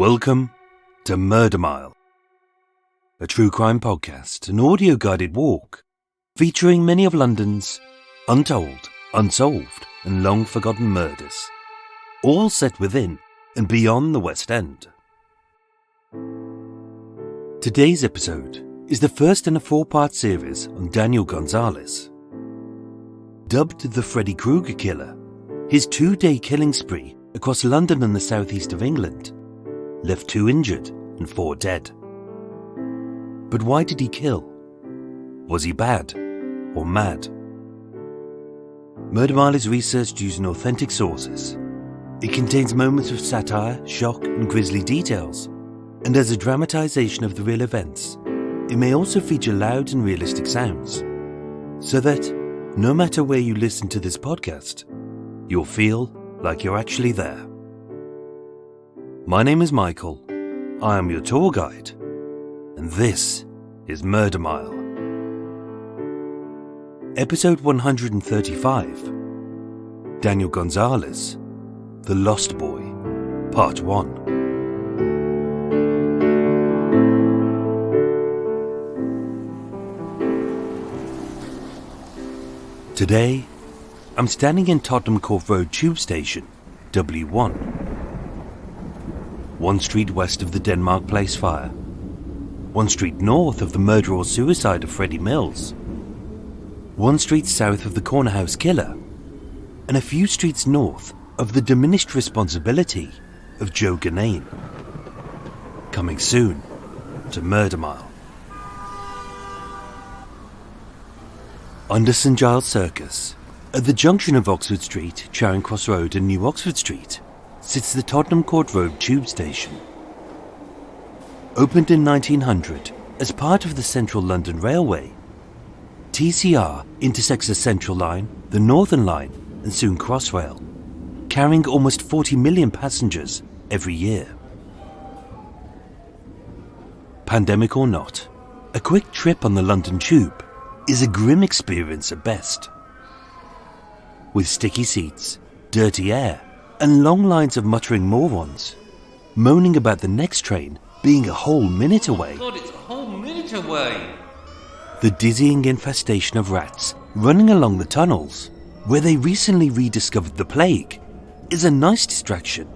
Welcome to Murder Mile, a true crime podcast, an audio-guided walk featuring many of London's untold, unsolved and long-forgotten murders, all set within and beyond the West End. Today's episode is the first in a four-part series on Daniel Gonzales. Dubbed the Freddy Krueger Killer, his two-day killing spree across London and the southeast of England left 2 injured and 4 dead. But why did he kill? Was he bad or mad? Murder Mile is researched using authentic sources. It contains moments of satire, shock and grisly details, and as a dramatization of the real events, it may also feature loud and realistic sounds, so that no matter where you listen to this podcast, you'll feel like you're actually there. My name is Michael, I am your tour guide, and this is Murder Mile. Episode 135, Daniel Gonzales, The Lost Boy, Part 1. Today, I'm standing in Tottenham Court Road Tube Station, W1. 1 street west of the Denmark Place fire, 1 street north of the murder or suicide of Freddie Mills, 1 street south of the corner house killer, and a few streets north of the diminished responsibility of Joe Ganane. Coming soon to Murder Mile. Under St Giles Circus, at the junction of Oxford Street, Charing Cross Road and New Oxford Street, sits the Tottenham Court Road Tube Station. Opened in 1900 as part of the Central London Railway, TCR intersects the Central Line, the Northern Line and soon Crossrail, carrying almost 40 million passengers every year. Pandemic or not, a quick trip on the London Tube is a grim experience at best. With sticky seats, dirty air, and long lines of muttering morons, moaning about the next train being a whole minute away. God, it's a whole minute away! The dizzying infestation of rats running along the tunnels, where they recently rediscovered the plague, is a nice distraction.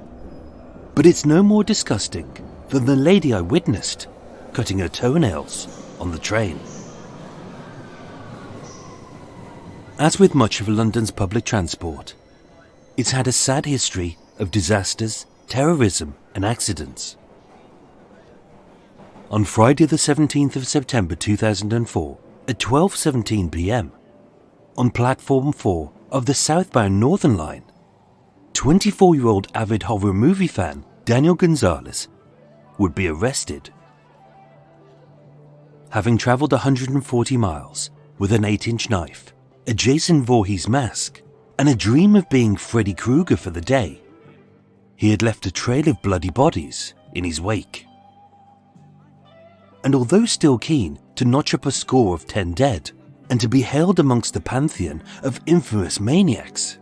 But it's no more disgusting than the lady I witnessed cutting her toenails on the train. As with much of London's public transport, it's had a sad history of disasters, terrorism and accidents. On Friday the 17th of September 2004 at 12:17 p.m, on Platform 4 of the southbound Northern Line, 24-year-old avid horror movie fan Daniel Gonzales would be arrested. Having travelled 140 miles with an 8-inch knife, a Jason Voorhees mask, and a dream of being Freddy Krueger for the day, he had left a trail of bloody bodies in his wake. And although still keen to notch up a score of 10 dead and to be hailed amongst the pantheon of infamous maniacs,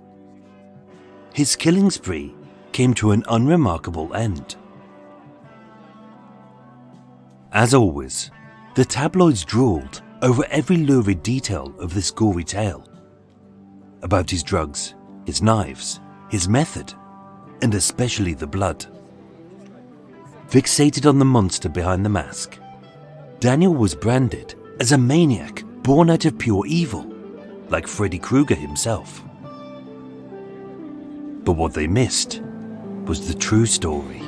his killing spree came to an unremarkable end. As always, the tabloids drooled over every lurid detail of this gory tale. About his drugs, his knives, his method, and especially the blood. Fixated on the monster behind the mask, Daniel was branded as a maniac born out of pure evil, like Freddy Krueger himself. But what they missed was the true story.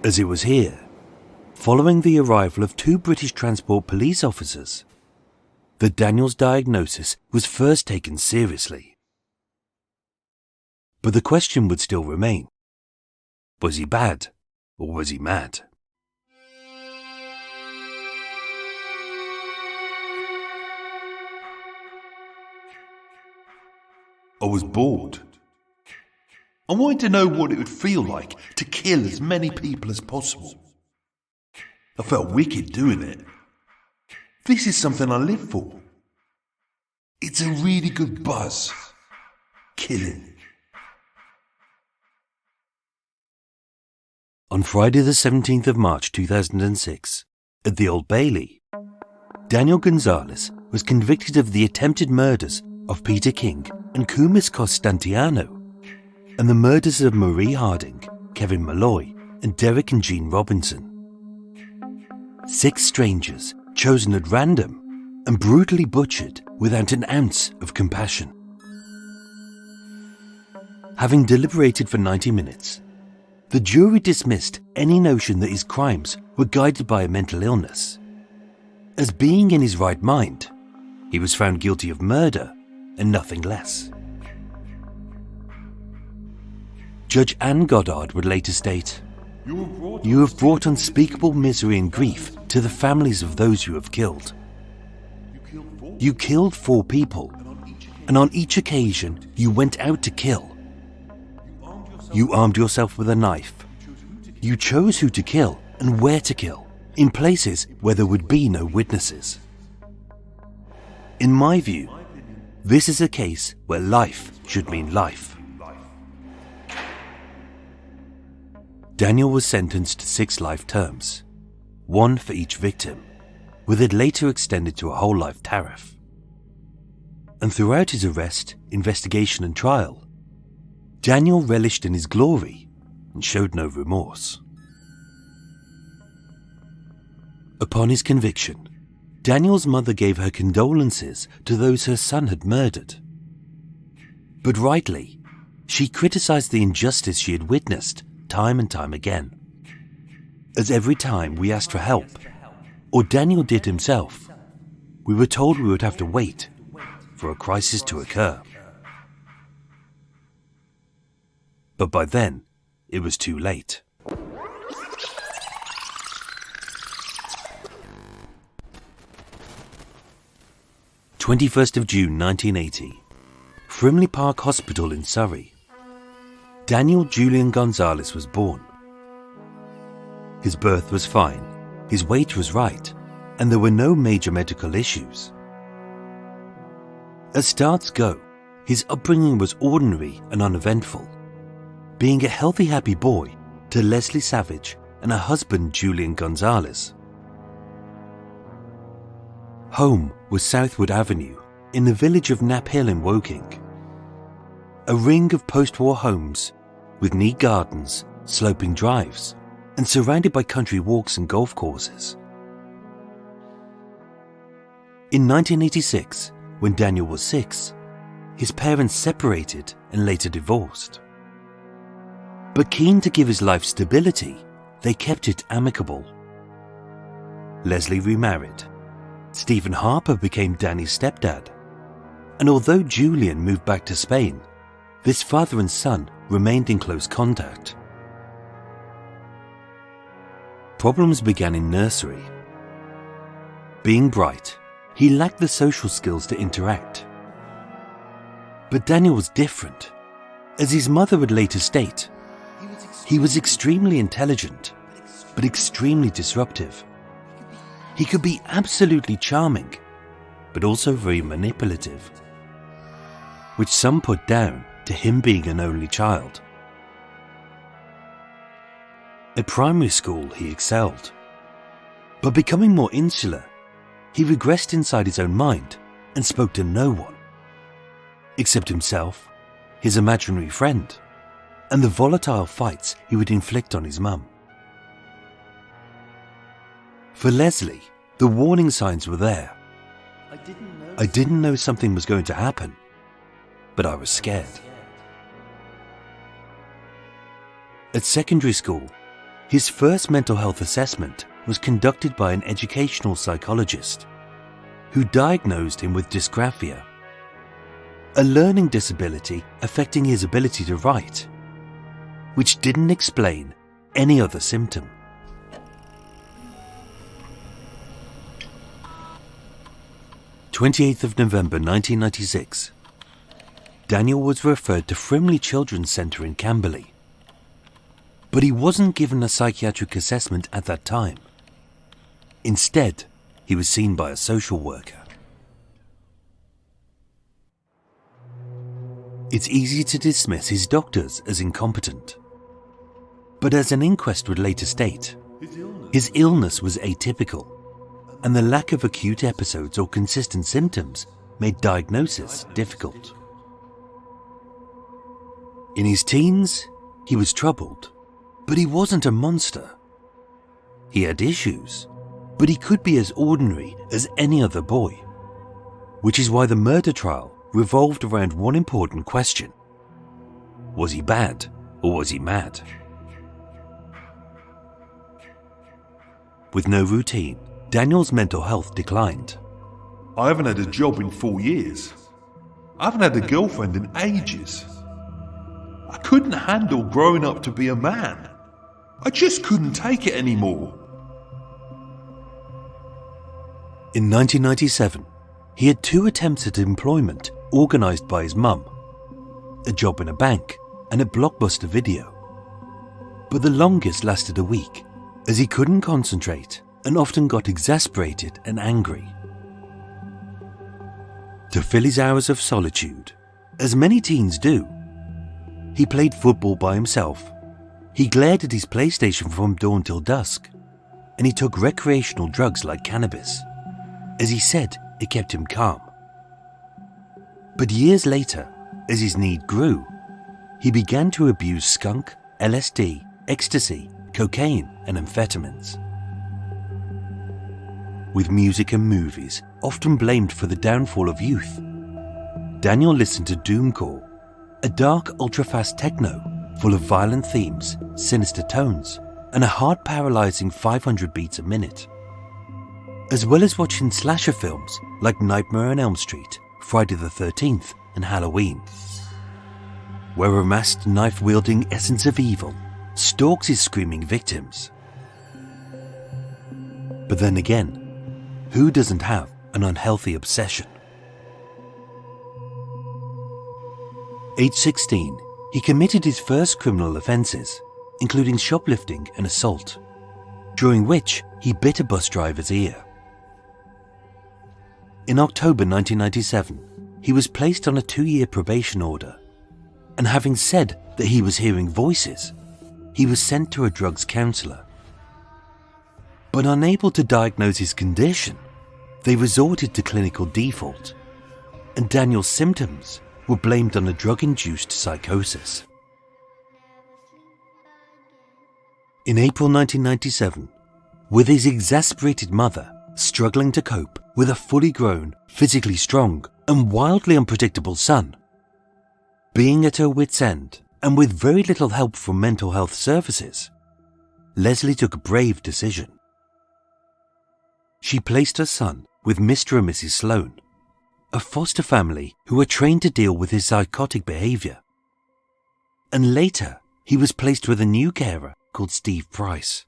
As it was here, following the arrival of 2 British Transport Police officers, that Daniel's diagnosis was first taken seriously. But the question would still remain. Was he bad or was he mad? I was bored. I wanted to know what it would feel like to kill as many people as possible. I felt wicked doing it. This is something I live for. It's a really good buzz. Killing. On Friday the 17th of March 2006, at the Old Bailey, Daniel Gonzales was convicted of the attempted murders of Peter King and Kumis Constantiano, and the murders of Marie Harding, Kevin Malloy, and Derek and Jean Robinson. 6 strangers chosen at random and brutally butchered without an ounce of compassion. Having deliberated for 90 minutes, the jury dismissed any notion that his crimes were guided by a mental illness. As being in his right mind, he was found guilty of murder and nothing less. Judge Anne Goddard would later state, "You have brought unspeakable misery and grief to the families of those you have killed. You killed 4 people, and on each occasion you went out to kill. You armed yourself with a knife. You chose who to kill and where to kill, in places where there would be no witnesses. In my view, this is a case where life should mean life." Daniel was sentenced to 6 life terms, 1 for each victim, with it later extended to a whole life tariff. And throughout his arrest, investigation and trial, Daniel relished in his glory and showed no remorse. Upon his conviction, Daniel's mother gave her condolences to those her son had murdered. But rightly, she criticized the injustice she had witnessed time and time again. As every time we asked for help, or Daniel did himself, we were told we would have to wait for a crisis to occur. But by then, it was too late. June 21st, 1980, Frimley Park Hospital in Surrey. Daniel Julian Gonzales was born. His birth was fine, his weight was right, and there were no major medical issues. As starts go, his upbringing was ordinary and uneventful, being a healthy, happy boy to Leslie Savage and her husband Julian Gonzales. Home was Southwood Avenue in the village of Knapp Hill in Woking. A ring of post-war homes with neat gardens, sloping drives, and surrounded by country walks and golf courses. In 1986, when Daniel was 6, his parents separated and later divorced. But keen to give his life stability, they kept it amicable. Leslie remarried. Stephen Harper became Danny's stepdad. And although Julian moved back to Spain, this father and son remained in close contact. Problems began in nursery. Being bright, he lacked the social skills to interact. But Daniel was different. As his mother would later state, he was extremely intelligent, but extremely disruptive. He could be absolutely charming, but also very manipulative, which some put down to him being an only child. At primary school, he excelled, but becoming more insular, he regressed inside his own mind and spoke to no one, except himself, his imaginary friend, and the volatile fights he would inflict on his mum. For Leslie, the warning signs were there. I didn't know something was going to happen, but I was scared. At secondary school, his first mental health assessment was conducted by an educational psychologist who diagnosed him with dysgraphia, a learning disability affecting his ability to write, which didn't explain any other symptom. November 28th, 1996. Daniel was referred to Frimley Children's Centre in Camberley, but he wasn't given a psychiatric assessment at that time. Instead, he was seen by a social worker. It's easy to dismiss his doctors as incompetent. But as an inquest would later state, his illness was atypical, and the lack of acute episodes or consistent symptoms made diagnosis difficult. In his teens, he was troubled, but he wasn't a monster. He had issues, but he could be as ordinary as any other boy, which is why the murder trial revolved around one important question. Was he bad or was he mad? With no routine, Daniel's mental health declined. I haven't had a job in 4 years. I haven't had a girlfriend in ages. I couldn't handle growing up to be a man. I just couldn't take it anymore. In 1997, he had 2 attempts at employment organised by his mum, a job in a bank and a Blockbuster Video. But the longest lasted a week, as he couldn't concentrate and often got exasperated and angry. To fill his hours of solitude, as many teens do, he played football by himself, he glared at his PlayStation from dawn till dusk, and he took recreational drugs like cannabis. As he said, it kept him calm. But years later, as his need grew, he began to abuse skunk, LSD, ecstasy, cocaine, and amphetamines. With music and movies often blamed for the downfall of youth, Daniel listened to doomcore, a dark ultra-fast techno full of violent themes, sinister tones, and a heart-paralyzing 500 beats a minute. As well as watching slasher films like Nightmare on Elm Street, Friday the 13th, and Halloween, where a masked knife-wielding essence of evil stalks his screaming victims. But then again, who doesn't have an unhealthy obsession? Age 16, he committed his first criminal offences, including shoplifting and assault, during which he bit a bus driver's ear. In October 1997, he was placed on a 2-year probation order, and having said that he was hearing voices, he was sent to a drugs counsellor. But unable to diagnose his condition, they resorted to clinical default, and Daniel's symptoms were blamed on a drug-induced psychosis. In April 1997, with his exasperated mother struggling to cope with a fully grown, physically strong, and wildly unpredictable son, being at her wit's end and with very little help from mental health services, Leslie took a brave decision. She placed her son with Mr. and Mrs. Sloan, a foster family who were trained to deal with his psychotic behaviour. And later, he was placed with a new carer called Steve Price,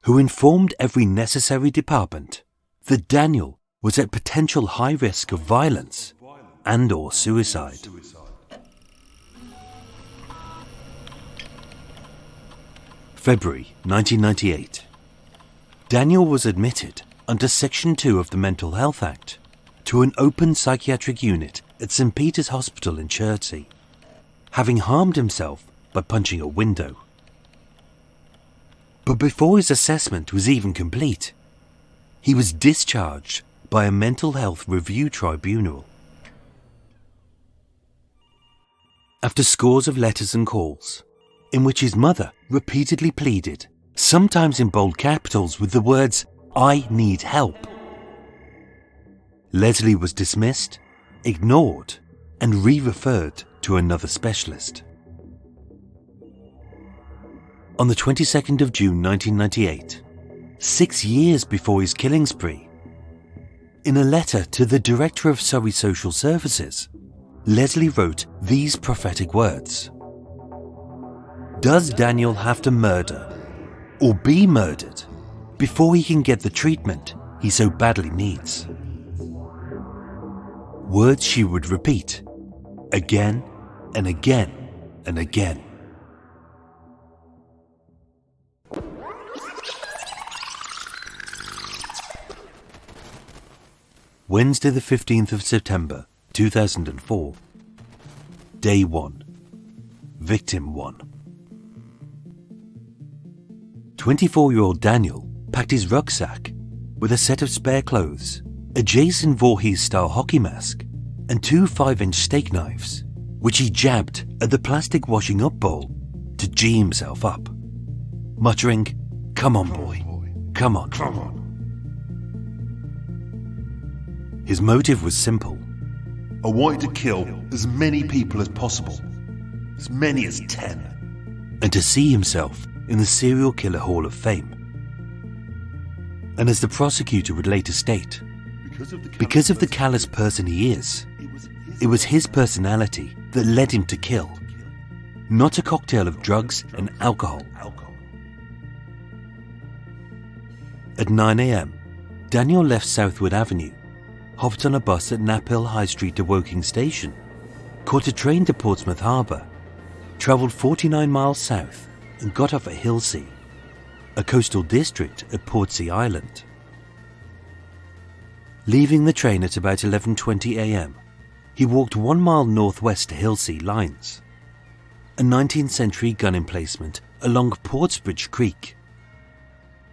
who informed every necessary department that Daniel was at potential high risk of violence and/or suicide. February 1998. Daniel was admitted under Section 2 of the Mental Health Act to an open psychiatric unit at St. Peter's Hospital in Chertsey, having harmed himself by punching a window. But before his assessment was even complete, he was discharged by a mental health review tribunal. After scores of letters and calls, in which his mother repeatedly pleaded, sometimes in bold capitals with the words, "I need help," Leslie was dismissed, ignored, and re-referred to another specialist. On the 22nd of June 1998, 6 years before his killing spree, in a letter to the Director of Surrey Social Services, Leslie wrote these prophetic words: "Does Daniel have to murder or be murdered before he can get the treatment he so badly needs?" Words she would repeat again and again and again. Wednesday the 15th of September 2004. Day 1. Victim 1. 24-year-old Daniel packed his rucksack with a set of spare clothes, a Jason Voorhees-style hockey mask, and 2 5-inch steak knives, which he jabbed at the plastic washing up bowl to gee himself up, muttering, "Come on, boy, come on, come on." His motive was simple. I wanted to kill as many people as possible. As many as 10. And to see himself in the Serial Killer Hall of Fame. And as the prosecutor would later state, because of the callous person he is, it was his personality that led him to kill, not a cocktail of drugs and alcohol. At 9 a.m, Daniel left Southwood Avenue, hopped on a bus at Knaphill High Street to Woking Station, caught a train to Portsmouth Harbour, travelled 49 miles south and got off at Hillsea, a coastal district at Portsea Island. Leaving the train at about 11:20 a.m, he walked 1 mile northwest to Hillsea Lines, a 19th century gun emplacement along Portsbridge Creek,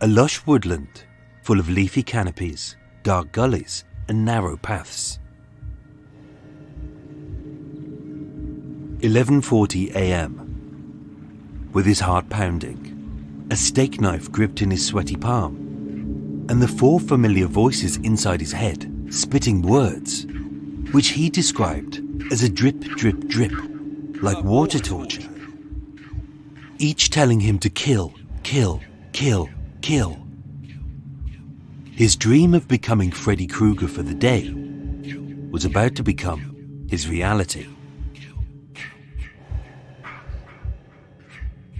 a lush woodland full of leafy canopies, dark gullies and narrow paths. 11:40 a.m. With his heart pounding, a steak knife gripped in his sweaty palm, and the 4 familiar voices inside his head spitting words, which he described as a drip, drip, drip, like water torture, each telling him to kill, kill, kill, kill. His dream of becoming Freddy Krueger for the day was about to become his reality.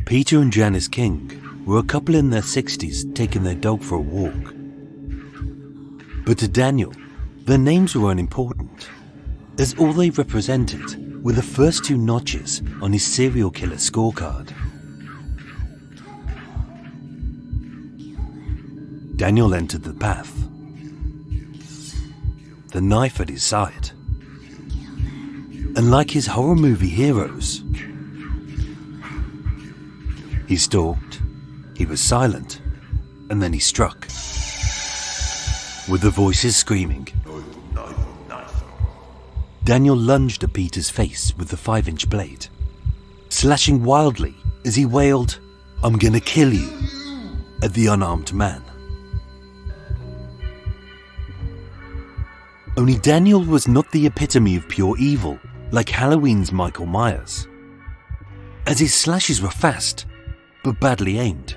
Peter and Janice King were a couple in their 60s taking their dog for a walk. But to Daniel, their names were unimportant, as all they represented were the first 2 notches on his serial killer scorecard. Daniel entered the path, the knife at his side. And like his horror movie heroes, he stalked, he was silent, and then he struck. With the voices screaming, Daniel lunged at Peter's face with the 5-inch blade, slashing wildly as he wailed, "I'm gonna kill you," at the unarmed man. Only Daniel was not the epitome of pure evil like Halloween's Michael Myers, as his slashes were fast but badly aimed,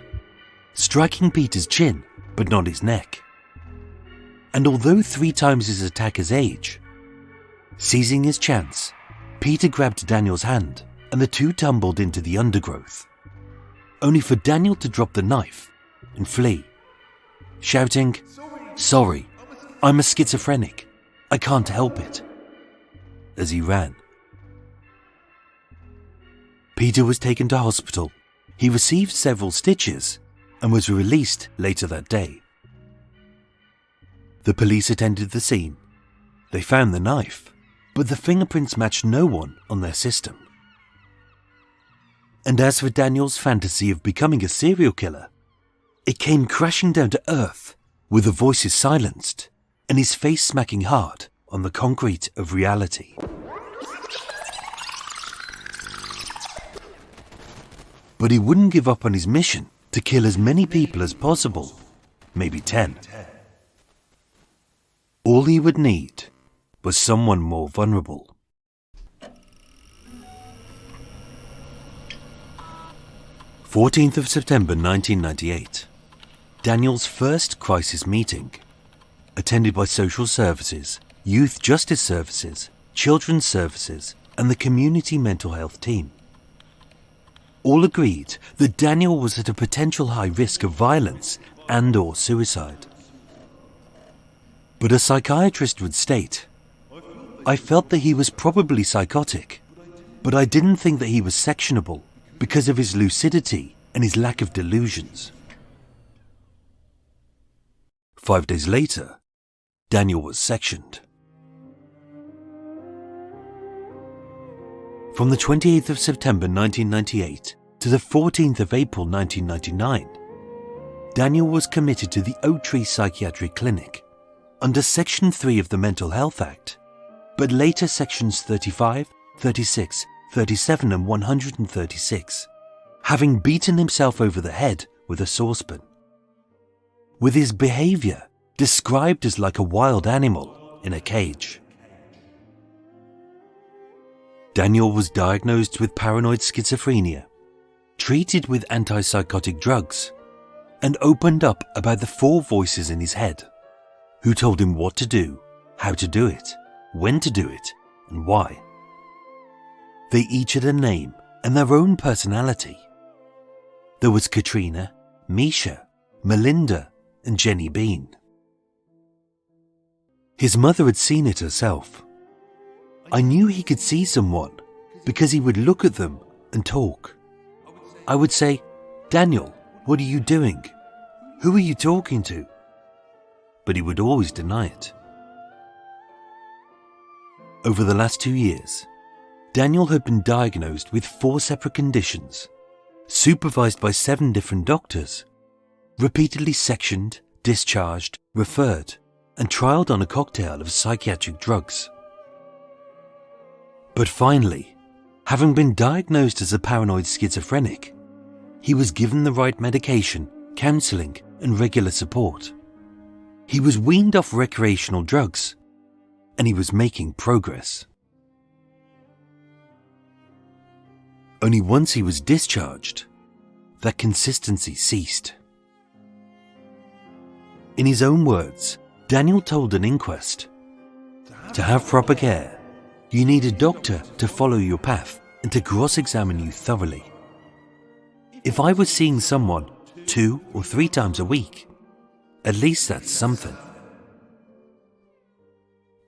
striking Peter's chin but not his neck. And although 3 times his attacker's age, seizing his chance, Peter grabbed Daniel's hand and the 2 tumbled into the undergrowth, only for Daniel to drop the knife and flee, shouting, "Sorry, I'm a schizophrenic. I can't help it," as he ran. Peter was taken to hospital. He received several stitches and was released later that day. The police attended the scene. They found the knife, but the fingerprints matched no one on their system. And as for Daniel's fantasy of becoming a serial killer, it came crashing down to earth with the voices silenced and his face smacking hard on the concrete of reality. But he wouldn't give up on his mission to kill as many people as possible, maybe 10. All he would need was someone more vulnerable. September 14th, 1998. Daniel's first crisis meeting, attended by social services, youth justice services, children's services, and the community mental health team. All agreed that Daniel was at a potential high risk of violence and/or suicide. But a psychiatrist would state, "I felt that he was probably psychotic, but I didn't think that he was sectionable because of his lucidity and his lack of delusions." 5 days later, Daniel was sectioned. From the 28th of September 1998 to the 14th of April 1999, Daniel was committed to the Oak Tree Psychiatric Clinic under Section 3 of the Mental Health Act, but later Sections 35, 36, 37 and 136, having beaten himself over the head with a saucepan. With his behaviour described as like a wild animal in a cage. Daniel was diagnosed with paranoid schizophrenia, treated with antipsychotic drugs, and opened up about the 4 voices in his head, who told him what to do, how to do it, when to do it, and why. They each had a name and their own personality. There was Katrina, Misha, Melinda, and Jenny Bean. His mother had seen it herself. I knew he could see someone because he would look at them and talk. I would say, "Daniel, what are you doing? Who are you talking to?" But he would always deny it. Over the last 2 years, Daniel had been diagnosed with 4 separate conditions, supervised by 7 different doctors, repeatedly sectioned, discharged, referred, and trialed on a cocktail of psychiatric drugs. But finally, having been diagnosed as a paranoid schizophrenic, he was given the right medication, counselling, and regular support. He was weaned off recreational drugs, and he was making progress. Only once he was discharged, that consistency ceased. In his own words, Daniel told an inquest, "To have proper care, you need a doctor to follow your path and to cross-examine you thoroughly. If I was seeing someone 2 or 3 times a week, at least that's something."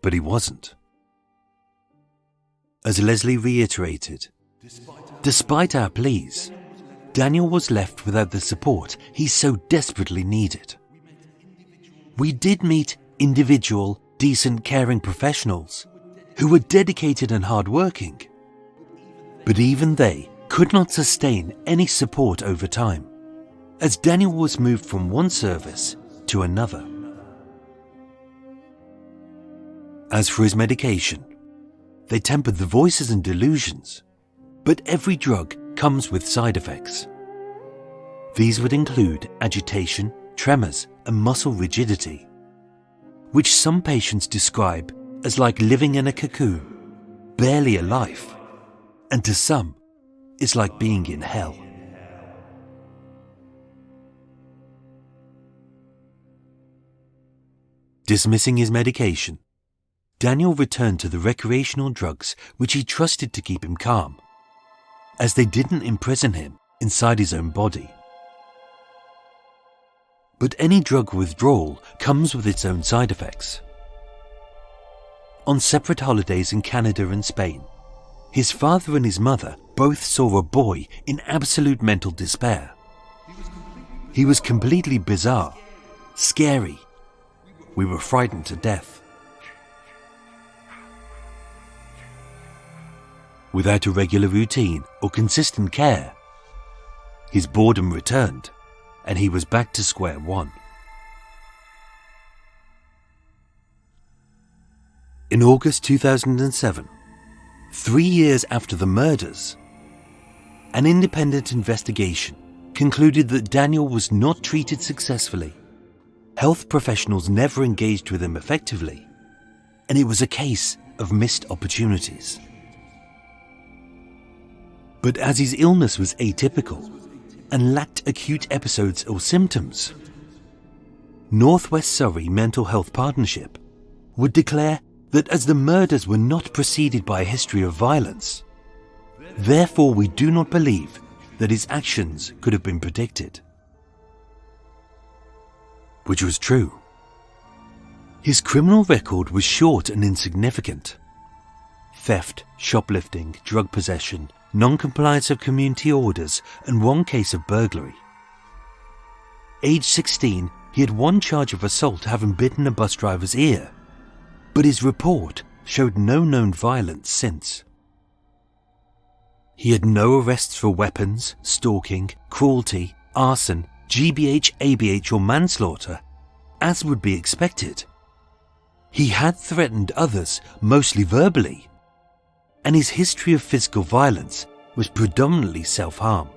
But he wasn't. As Leslie reiterated, despite our pleas, Daniel was left without the support he so desperately needed. We did meet individual, decent, caring professionals who were dedicated and hard-working, but even they could not sustain any support over time, as Daniel was moved from one service to another. As for his medication, they tempered the voices and delusions, but every drug comes with side effects. These would include agitation, tremors, and muscle rigidity, which some patients describe as like living in a cocoon, barely alive, and to some, is like being in hell. Dismissing his medication, Daniel returned to the recreational drugs which he trusted to keep him calm, as they didn't imprison him inside his own body. But any drug withdrawal comes with its own side effects. On separate holidays in Canada and Spain, his father and his mother both saw a boy in absolute mental despair. He was completely bizarre, scary. We were frightened to death. Without a regular routine or consistent care, his boredom returned, and he was back to square one. In August 2007, 3 years after the murders, an independent investigation concluded that Daniel was not treated successfully. Health professionals never engaged with him effectively, and it was a case of missed opportunities. But as his illness was atypical and lacked acute episodes or symptoms, Northwest Surrey Mental Health Partnership would declare that as the murders were not preceded by a history of violence, therefore we do not believe that his actions could have been predicted. Which was true. His criminal record was short and insignificant. Theft, shoplifting, drug possession, non-compliance of community orders, and 1 case of burglary. Age 16, he had 1 charge of assault, having bitten a bus driver's ear, but his report showed no known violence since. He had no arrests for weapons, stalking, cruelty, arson, GBH, ABH or manslaughter, as would be expected. He had threatened others, mostly verbally, and his history of physical violence was predominantly self-harm.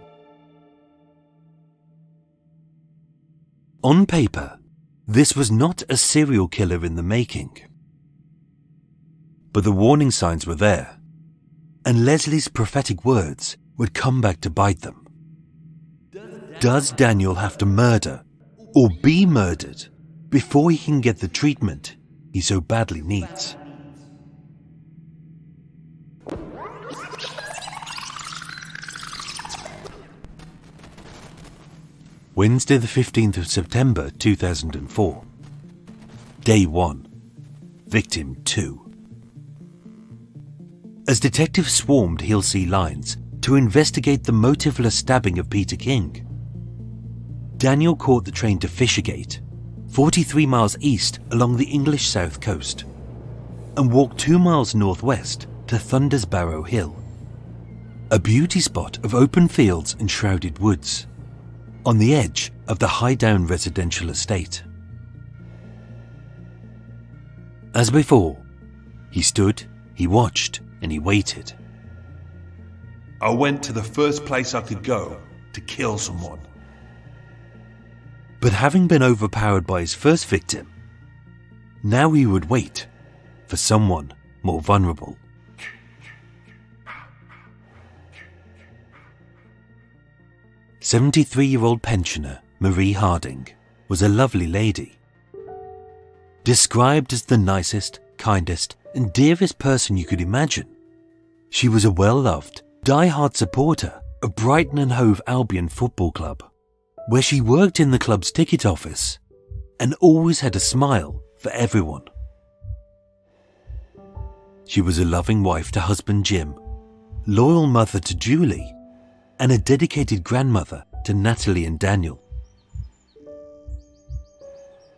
On paper, this was not a serial killer in the making. But the warning signs were there, and Leslie's prophetic words would come back to bite them. Does Daniel have to murder, or be murdered, before he can get the treatment he so badly needs? Wednesday the 15th of September 2004. Day 1. Victim 2. As detectives swarmed Hillsea Lines to investigate the motiveless stabbing of Peter King, Daniel caught the train to Fishergate, 43 miles east along the English south coast, and walked 2 miles northwest to Thunder's Barrow Hill, a beauty spot of open fields and shrouded woods, on the edge of the Highdown residential estate. As before, he stood, he watched, and he waited. I went to the first place I could go to kill someone. But having been overpowered by his first victim, now he would wait for someone more vulnerable. "73-year-old pensioner Marie Harding was a lovely lady. Described as the nicest, kindest, and dearest person you could imagine, she was a well-loved, die-hard supporter of Brighton and Hove Albion Football Club, where she worked in the club's ticket office and always had a smile for everyone. She was a loving wife to husband Jim, loyal mother to Julie, and a dedicated grandmother to Natalie and Daniel.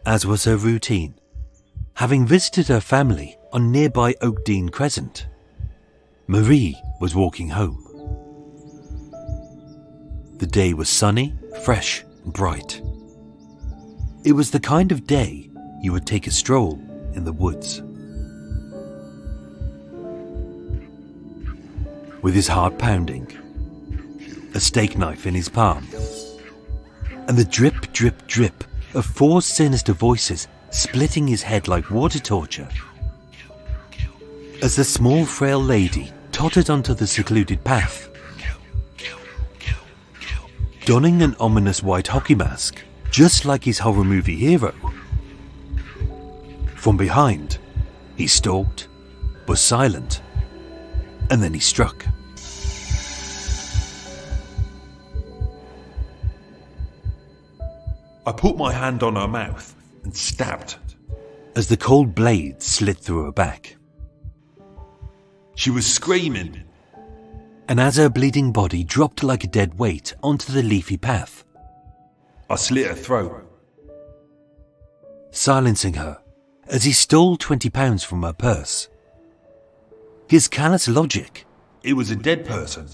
As was her routine, having visited her family on nearby Oakdean Crescent, Marie was walking home. The day was sunny, fresh, and bright. It was the kind of day you would take a stroll in the woods. With his heart pounding, a steak knife in his palm, and the drip, drip, drip of 4 sinister voices splitting his head like water torture, as the small frail lady tottered onto the secluded path, donning an ominous white hockey mask, just like his horror movie hero. From behind, he stalked, was silent, and then he struck. I put my hand on her mouth and stabbed. As the cold blade slid through her back. She was screaming. And as her bleeding body dropped like a dead weight onto the leafy path, I slit her throat, silencing her as he stole £20 from her purse. His callous logic. It was a dead person.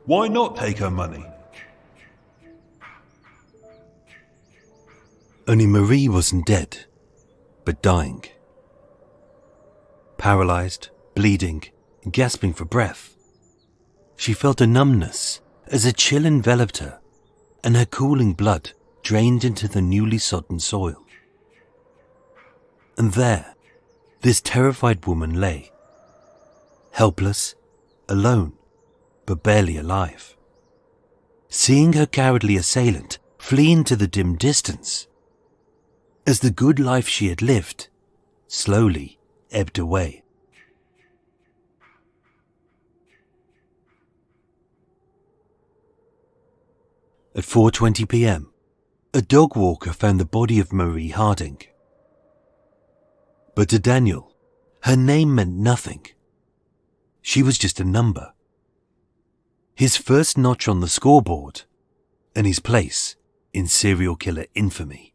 Why not take her money? Only Marie wasn't dead, but dying. Paralysed, bleeding, and gasping for breath. She felt a numbness as a chill enveloped her, and her cooling blood drained into the newly sodden soil. And there, this terrified woman lay, helpless, alone, but barely alive. Seeing her cowardly assailant flee into the dim distance, as the good life she had lived slowly ebbed away. At 4:20 p.m, a dog walker found the body of Marie Harding. But to Daniel, her name meant nothing. She was just a number. His first notch on the scoreboard, and his place in serial killer infamy.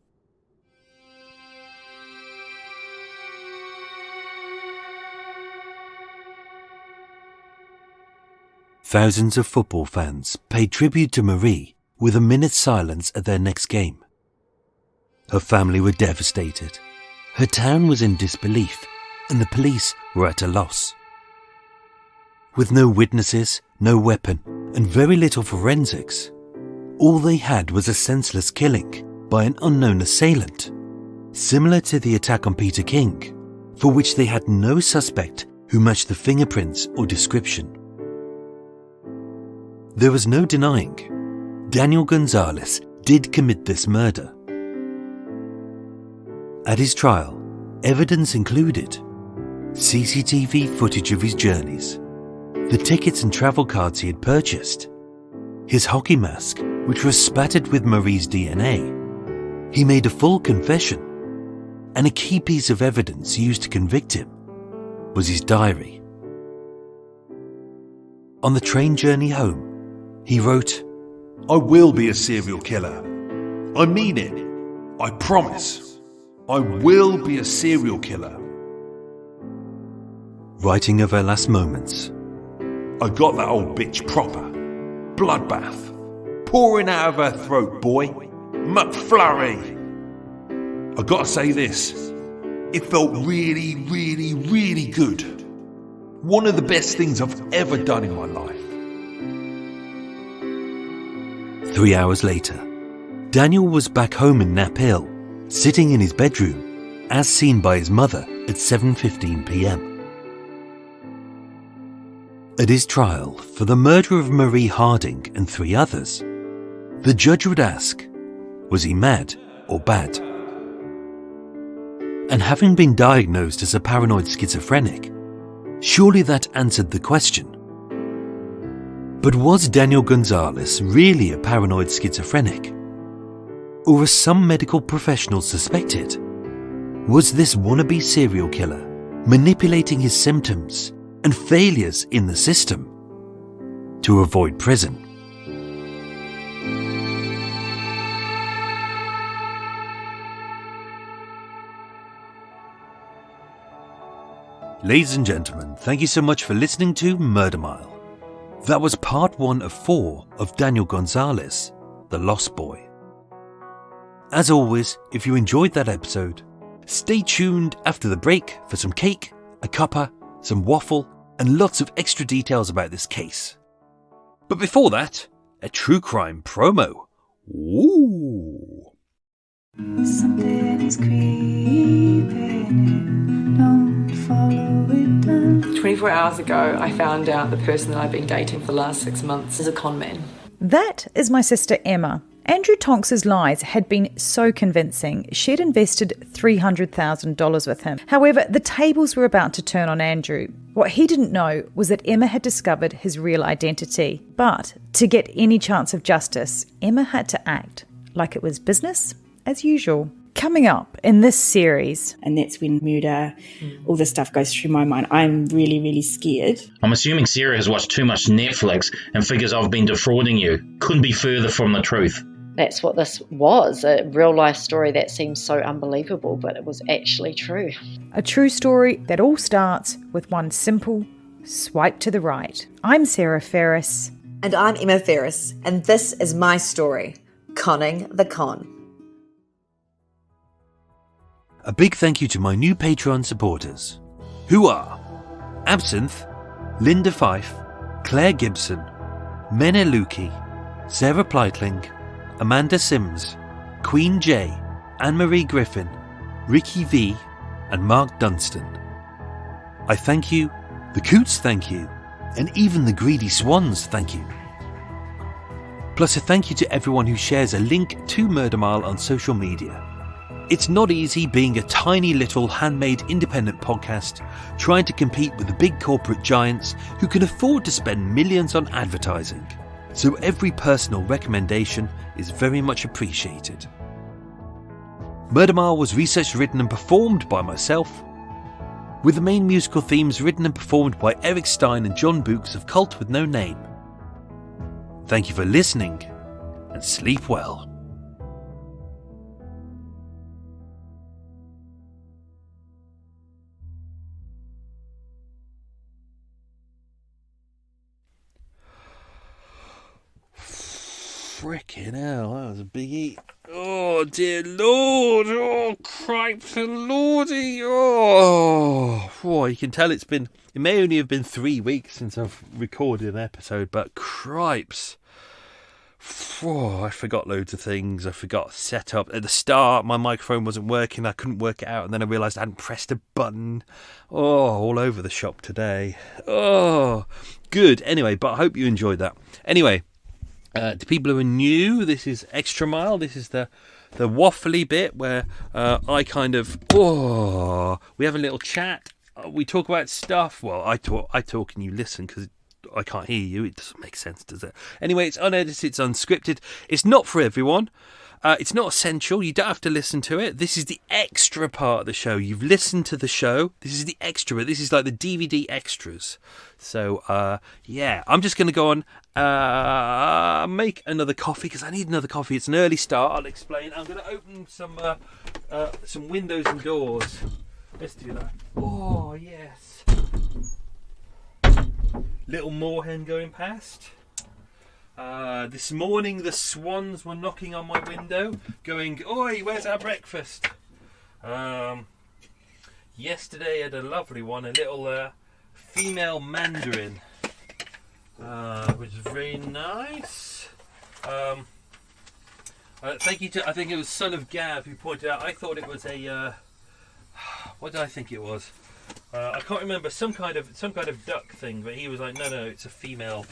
Thousands of football fans paid tribute to Marie with a minute's silence at their next game. Her family were devastated. Her town was in disbelief, and the police were at a loss. With no witnesses, no weapon, and very little forensics, all they had was a senseless killing by an unknown assailant, similar to the attack on Peter King, for which they had no suspect who matched the fingerprints or description. There was no denying Daniel Gonzales did commit this murder. At his trial, evidence included CCTV footage of his journeys, the tickets and travel cards he had purchased, his hockey mask, which was spattered with Marie's DNA. He made a full confession, and a key piece of evidence used to convict him was his diary. On the train journey home, he wrote, I will be a serial killer. I mean it. I promise. I will be a serial killer. Writing of her last moments. I got that old bitch proper. Bloodbath. Pouring out of her throat, boy. McFlurry. I gotta say this. It felt really, really, really good. One of the best things I've ever done in my life. 3 hours later, Daniel was back home in Knapp Hill, sitting in his bedroom, as seen by his mother at 7:15 p.m. At his trial for the murder of Marie Harding and 3 others, the judge would ask, was he mad or bad? And having been diagnosed as a paranoid schizophrenic, surely that answered the question. But was Daniel Gonzales really a paranoid schizophrenic? Or as some medical professionals suspected, was this wannabe serial killer manipulating his symptoms and failures in the system to avoid prison? Ladies and gentlemen, thank you so much for listening to Murder Mile. That was part 1 of 4 of Daniel Gonzales, The Lost Boy. As always, if you enjoyed that episode, stay tuned after the break for some cake, a cuppa, some waffle, and lots of extra details about this case. But before that, a true crime promo. Ooh! Something is creeping in, don't follow it down. 24 hours ago, I found out the person that I've been dating for the last 6 months is a con man. That is my sister Emma. Andrew Tonks's lies had been so convincing, she'd invested $300,000 with him. However, the tables were about to turn on Andrew. What he didn't know was that Emma had discovered his real identity. But to get any chance of justice, Emma had to act like it was business as usual. Coming up in this series, and that's when murder, all this stuff goes through my mind. I'm really, really scared. I'm assuming Sarah has watched too much Netflix and figures I've been defrauding you. Couldn't be further from the truth. That's what this was, a real-life story that seems so unbelievable, but it was actually true. A true story that all starts with one simple swipe to the right. I'm Sarah Ferris. And I'm Emma Ferris, and this is my story, Conning the Con. A big thank you to my new Patreon supporters, who are Absinthe, Linda Fife, Claire Gibson, Mene Luki, Sarah Pleitling, Amanda Sims, Queen J, Anne-Marie Griffin, Ricky V, and Mark Dunstan. I thank you, the Coots thank you, and even the Greedy Swans thank you. Plus a thank you to everyone who shares a link to Murder Mile on social media. It's not easy being a tiny little handmade independent podcast trying to compete with the big corporate giants who can afford to spend millions on advertising. So every personal recommendation is very much appreciated. Murder Mile was researched, written and performed by myself, with the main musical themes written and performed by Eric Stein and John Books of Cult With No Name. Thank you for listening, and sleep well. frickin' hell, that was a biggie. Oh, dear Lord. Oh, cripes and lordy. Oh, you can tell it may only have been 3 weeks since I've recorded an episode, but cripes. Oh, I forgot loads of things. I forgot set up. At the start, my microphone wasn't working. I couldn't work it out, and then I realised I hadn't pressed a button. Oh, all over the shop today. Oh, good. Anyway, but I hope you enjoyed that. Anyway, to people who are new, this is Extra Mile. This is the waffly bit where I kind of, we have a little chat. We talk about stuff. Well, I talk and you listen because I can't hear you. It doesn't make sense, does it? Anyway, it's unedited, it's unscripted. It's not for everyone. It's not essential. You don't have to listen to it. This is the extra part of the show. You've listened to the show. This is the extra bit. This is like the DVD extras. So, I'm just going to go on, make another coffee because I need another coffee. It's an early start. I'll explain. I'm going to open some windows and doors. Let's do that. Oh, yes. Little moorhen going past. This morning the swans were knocking on my window going, "Oi, where's our breakfast?" Yesterday I had a lovely one, a little female mandarin, which is very nice. Thank you to, I think it was Son of Gav who pointed out, I thought it was a, what did I think it was? I can't remember, some kind of duck thing, but he was like, no, it's a female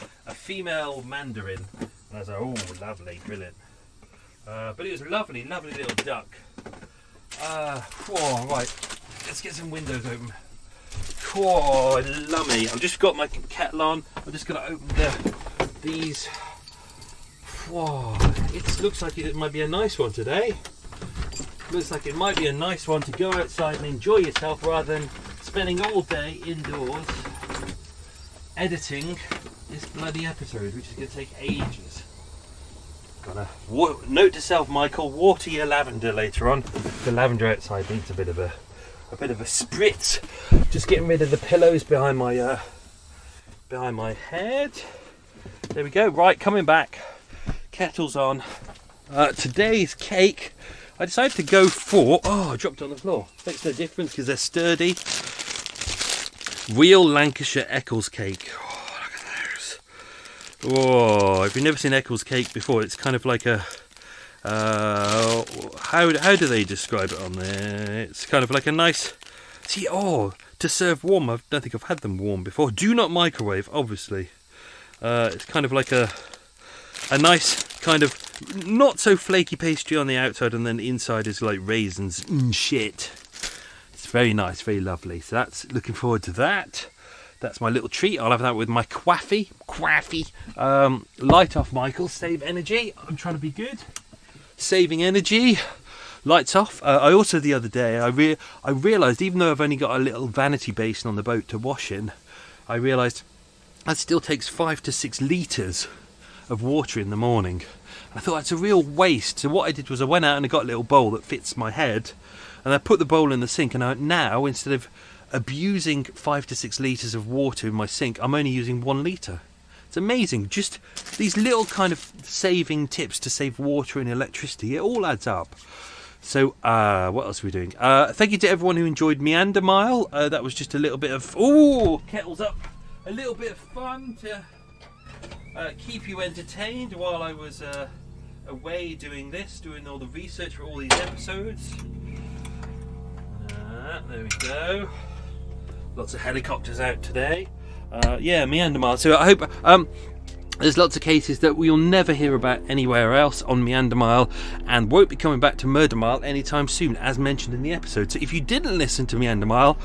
mandarin. And I was like, oh, lovely, brilliant. But it was a lovely little duck. Right, let's get some windows open. Lummy. I've just got my kettle on. I'm just going to open these. It looks like it might be a nice one today. Looks like it might be a nice one to go outside and enjoy yourself rather than spending all day indoors editing this bloody episode, which is going to take ages. Got a note to self, Michael: water your lavender later on. The lavender outside needs a bit of a spritz. Just getting rid of the pillows behind my head. There we go. Right, coming back. Kettle's on. Today's cake, I decided to go for... I dropped on the floor. Makes no difference because they're sturdy. Real Lancashire Eccles cake. Look at those. If you've never seen Eccles cake before, it's kind of like a... how do they describe it on there? It's kind of like a nice... to serve warm. I don't think I've had them warm before. Do not microwave, obviously. It's kind of like a nice kind of not so flaky pastry on the outside, and then the inside is like raisins and shit. It's very nice, very lovely. So that's, looking forward to that. That's my little treat. I'll have that with my quaffy. Light off, Michael. Save energy. I'm trying to be good. Saving energy. Lights off. I also, the other day, I realised, even though I've only got a little vanity basin on the boat to wash in, I realised that still takes 5 to 6 litres of water in the morning. I thought that's a real waste. So what I did was I went out and I got a little bowl that fits my head, and I put the bowl in the sink, and now, instead of abusing 5 to 6 litres of water in my sink, I'm only using 1 litre. It's amazing. Just these little kind of saving tips to save water and electricity. It all adds up. So, what else are we doing? Thank you to everyone who enjoyed Meander Mile. That was just a little bit of... kettle's up. A little bit of fun to keep you entertained while I was away doing all the research for all these episodes. There we go. Lots of helicopters out today. Meander Mile. So I hope... there's lots of cases that we'll never hear about anywhere else on Meander Mile, and won't be coming back to Murder Mile anytime soon, as mentioned in the episode. So if you didn't listen to Meander Mile,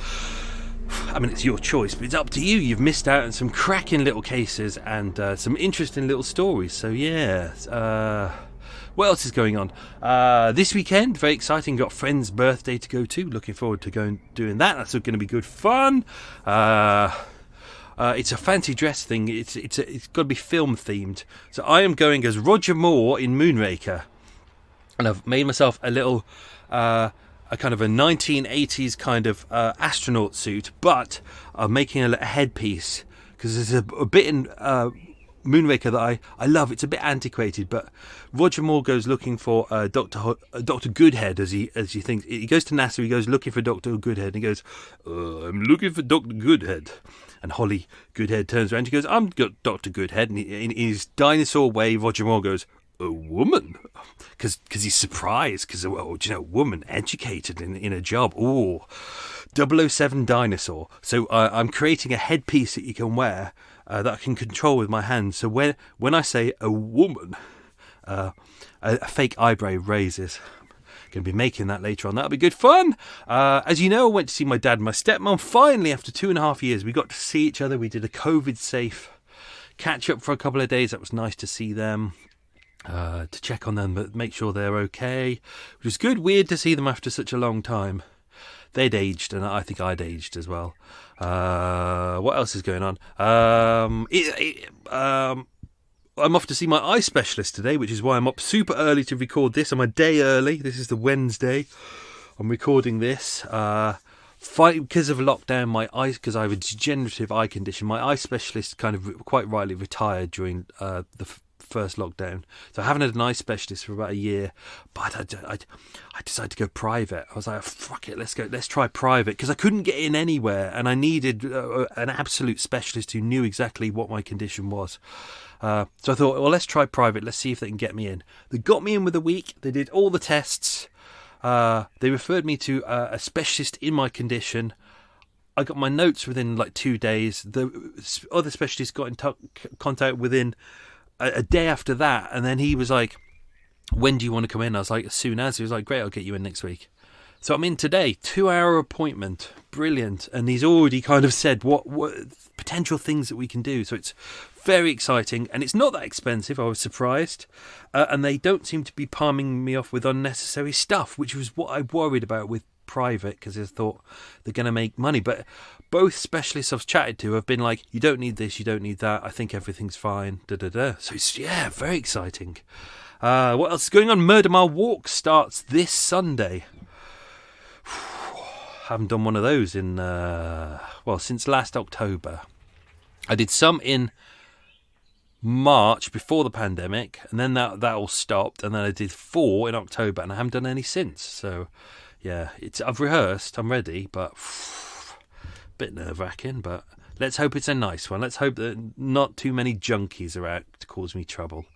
I mean, it's your choice, but it's up to you. You've missed out on some cracking little cases and some interesting little stories. So yeah, what else is going on? This weekend, very exciting, got a friend's birthday to go to. Looking forward to doing that. That's going to be good fun. It's a fancy dress thing. It's got to be film themed. So I am going as Roger Moore in Moonraker, and I've made myself a little, a kind of a 1980s kind of astronaut suit, but I'm making a headpiece because there's a bit in Moonraker that I love. It's a bit antiquated, but Roger Moore goes looking for Dr. Goodhead as he thinks. He goes to NASA, he goes looking for Dr. Goodhead, and he goes, I'm looking for Dr. Goodhead. And Holly Goodhead turns around, she goes, I'm Dr. Goodhead. And in his dinosaur way, Roger Moore goes, a woman? Because he's surprised, because, well, you know, woman, educated in a job. Ooh, 007 dinosaur. So I'm creating a headpiece that you can wear that I can control with my hands. So when I say a woman, a fake eyebrow raises. Going to be making that later on. That'll be good fun. As you know, I went to see my dad and my stepmom. Finally, after 2.5 years, we got to see each other. We did a COVID-safe catch-up for a couple of days. That was nice to see them, to check on them, but make sure they're okay. It was good. Weird to see them after such a long time. They'd aged, and I think I'd aged as well. What else is going on? I'm off to see my eye specialist today, which is why I'm up super early to record this. I'm a day early. This is the Wednesday. I'm recording this. Because of lockdown, my eyes, because I have a degenerative eye condition, my eye specialist kind of quite rightly retired during the first lockdown. So I haven't had an eye specialist for about a year, but I decided to go private. I was like, fuck it, let's try private, because I couldn't get in anywhere, and I needed an absolute specialist who knew exactly what my condition was. So I thought, well, let's try private. Let's see if they can get me in. They got me in with a week. They did all the tests. They referred me to a specialist in my condition. I got my notes within like 2 days. The other specialist got in contact within a day after that. And then he was like, when do you want to come in? I was like, as soon as. He was like, great, I'll get you in next week. So I'm in today, 2-hour appointment. Brilliant. And he's already kind of said what potential things that we can do. So it's very exciting, and it's not that expensive. I was surprised. And they don't seem to be palming me off with unnecessary stuff, which was what I worried about with private, because I thought they're going to make money. But both specialists I've chatted to have been like, you don't need this, you don't need that. I think everything's fine. So it's, yeah, very exciting. What else is going on? Murder Mile Walk starts this Sunday. Haven't done one of those in, since last October. I did some in March before the pandemic, and then that all stopped, and then I did 4 in October, and I haven't done any since. So, yeah, I've rehearsed, I'm ready, but a bit nerve-wracking, but let's hope it's a nice one. Let's hope that not too many junkies are out to cause me trouble.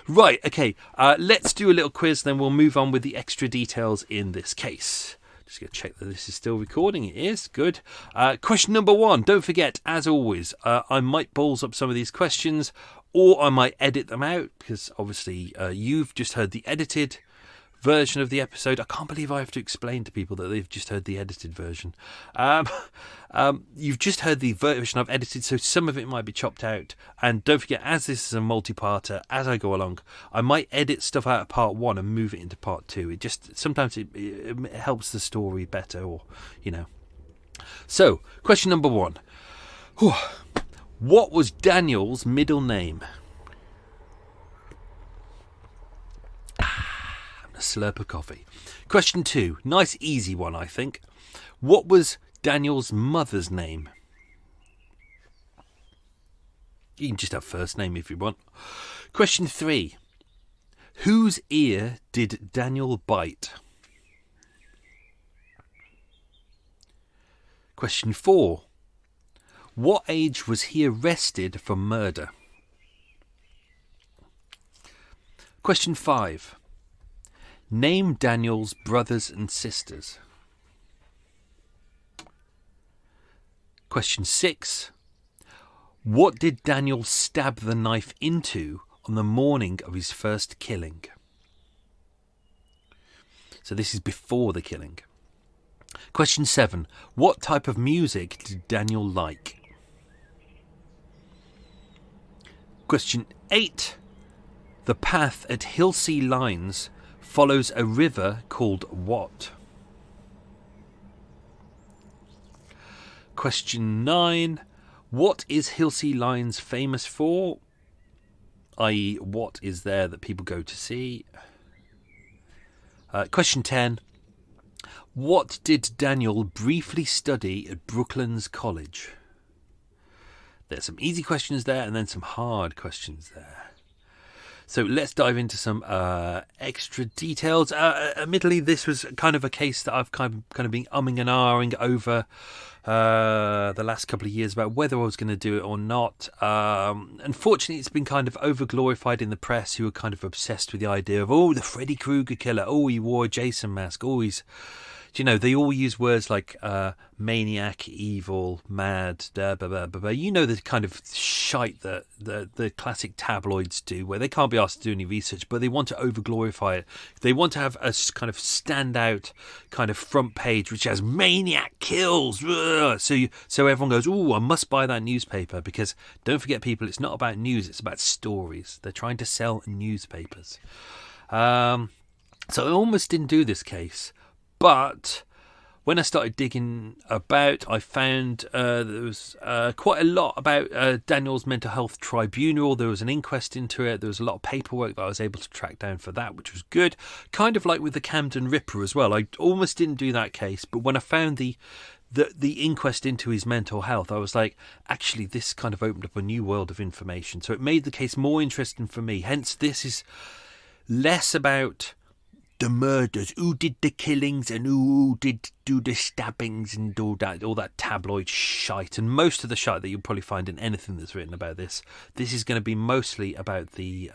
Right, okay, let's do a little quiz, then we'll move on with the extra details in this case. Just going to check that this is still recording. It is. Good. Question number 1. Don't forget, as always, I might balls up some of these questions, or I might edit them out, because obviously you've just heard the edited version of the episode. I can't believe I have to explain to people that they've just heard the edited version. You've just heard the version I've edited, so some of it might be chopped out. And don't forget, as this is a multi-parter, as I go along, I might edit stuff out of part 1 and move it into part 2. It just sometimes it helps the story better, or you know. So, question number 1. What was Daniel's middle name? A slurp of coffee. Question 2. Nice easy one, I think. What was Daniel's mother's name? You can just have first name if you want. Question 3. Whose ear did Daniel bite? Question 4. What age was he arrested for murder? Question 5. Name Daniel's brothers and sisters. Question 6. What did Daniel stab the knife into on the morning of his first killing? So this is before the killing. Question 7. What type of music did Daniel like? Question 8. The path at Hillsea Lines follows a river called what? Question 9. What is Hillsea Lines famous for? I.e., what is there that people go to see? Question 10. What did Daniel briefly study at Brooklands College? There's some easy questions there and then some hard questions there. So let's dive into some extra details. Admittedly, this was kind of a case that I've kind of been umming and ahhing over the last couple of years about whether I was going to do it or not. Unfortunately, it's been kind of over-glorified in the press, who are kind of obsessed with the idea of, the Freddy Krueger killer. He wore a Jason mask. He's... they all use words like maniac, evil, mad, blah, blah, blah, blah. The kind of shite that the classic tabloids do, where they can't be asked to do any research, but they want to over-glorify it. They want to have a kind of standout kind of front page, which has maniac kills. So everyone goes, I must buy that newspaper, because don't forget, people, it's not about news, it's about stories. They're trying to sell newspapers. So I almost didn't do this case. But when I started digging about, I found there was quite a lot about Daniel's mental health tribunal. There was an inquest into it. There was a lot of paperwork that I was able to track down for that, which was good. Kind of like with the Camden Ripper as well. I almost didn't do that case, but when I found the inquest into his mental health, I was like, actually, this kind of opened up a new world of information. So it made the case more interesting for me. Hence, this is less about the murders, who did the killings and who did do the stabbings and all that tabloid shite. And most of the shite that you'll probably find in anything that's written about this is going to be mostly about the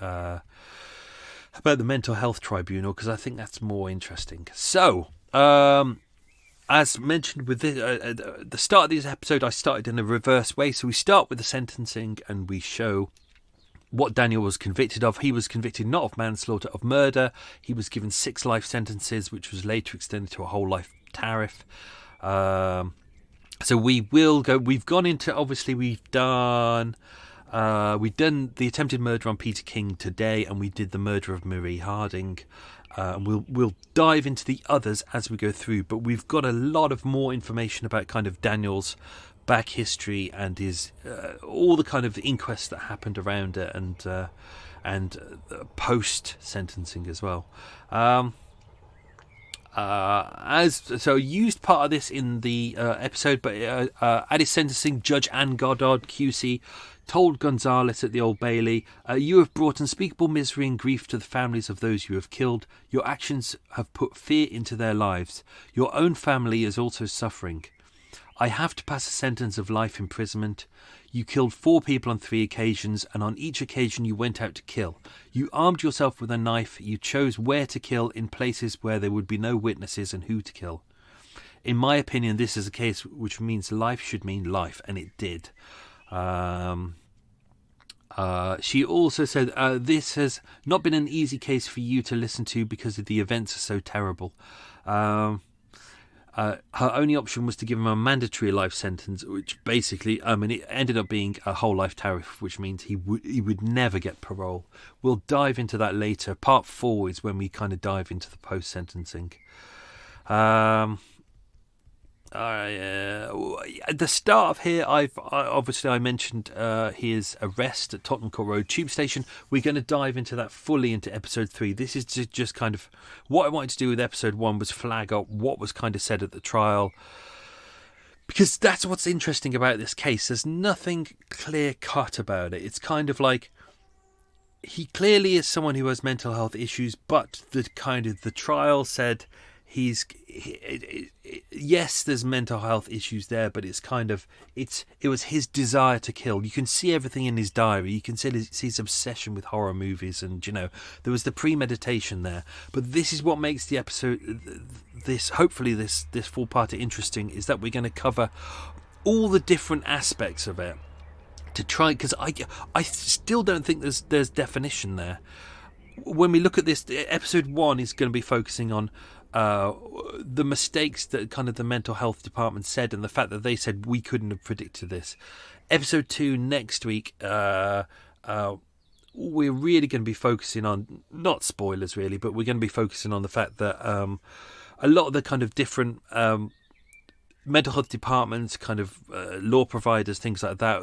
mental health tribunal, because I think that's more interesting. So, as mentioned with the start of this episode, I started in a reverse way. So we start with the sentencing and we show what Daniel was convicted of. He was convicted not of manslaughter, of murder. He was given 6 life sentences, which was later extended to a whole life tariff. So we will go. We've gone into, obviously, we've done the attempted murder on Peter King today, and we did the murder of Marie Harding. We'll dive into the others as we go through, but we've got a lot of more information about kind of Daniel's back history and his all the kind of inquests that happened around it, and post sentencing as well. Used part of this in the episode, but at his sentencing, Judge Anne Goddard QC told Gonzales at the Old Bailey, "You have brought unspeakable misery and grief to the families of those you have killed. Your actions have put fear into their lives. Your own family is also suffering. I have to pass a sentence of life imprisonment. You killed 4 people on 3 occasions, and on each occasion you went out to kill. You armed yourself with a knife. You chose where to kill in places where there would be no witnesses and who to kill. In my opinion, this is a case which means life should mean life," and it did. She also said, "This has not been an easy case for you to listen to because the events are so terrible." Her only option was to give him a mandatory life sentence, which basically, it ended up being a whole life tariff, which means he would never get parole. We'll dive into that later. Part 4 is when we kind of dive into the post-sentencing. At the start of here, I mentioned his arrest at Tottenham Court Road Tube Station. We're going to dive into that fully into episode 3. This is just kind of what I wanted to do with episode 1 was flag up what was kind of said at the trial, because that's what's interesting about this case. There's nothing clear cut about it. It's kind of like he clearly is someone who has mental health issues, but the trial said yes, there's mental health issues there, but it's kind of it was his desire to kill. You can see everything in his diary. You can see his obsession with horror movies, and there was the premeditation there. But this is what makes the episode, hopefully this 4-parter interesting, is that we're going to cover all the different aspects of it to try, because I still don't think there's definition there. When we look at this, episode 1 is going to be focusing on the mistakes that kind of the mental health department said, and the fact that they said we couldn't have predicted this. Episode 2 next week, we're really going to be focusing on, not spoilers really, but we're going to be focusing on the fact that a lot of the kind of different mental health departments, kind of law providers, things like that,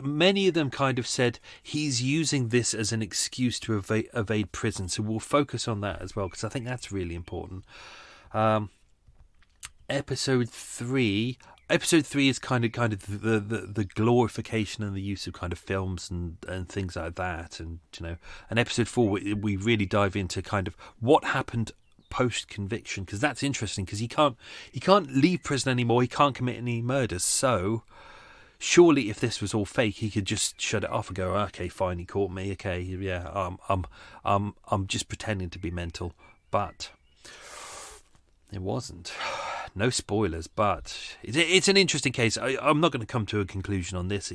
many of them kind of said he's using this as an excuse to evade prison. So we'll focus on that as well, because I think that's really important. Episode 3, episode 3 is kind of the glorification and the use of kind of films and things like that, and and episode 4 we really dive into kind of what happened post conviction, because that's interesting, because he can't leave prison anymore, he can't commit any murders, so surely if this was all fake, he could just shut it off and go, okay, fine, he caught me, okay, yeah, I'm just pretending to be mental. But it wasn't. No spoilers, but it's an interesting case. I'm not going to come to a conclusion on this.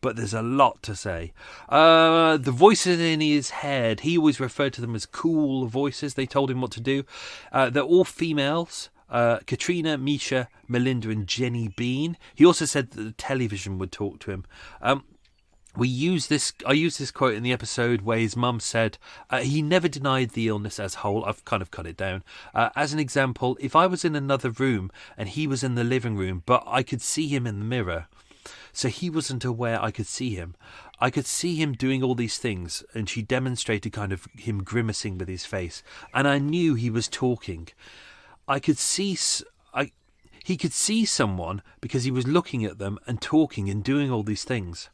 But there's a lot to say. The voices in his head, he always referred to them as cool voices. They told him what to do. They're all females. Katrina, Misha, Melinda and Jenny Bean. He also said that the television would talk to him. I use this quote in the episode where his mum said he never denied the illness as whole. I've kind of cut it down. As an example, if I was in another room and he was in the living room, but I could see him in the mirror, so he wasn't aware I could see him. I could see him doing all these things, and she demonstrated kind of him grimacing with his face, and I knew he was talking. He could see someone because he was looking at them and talking and doing all these things.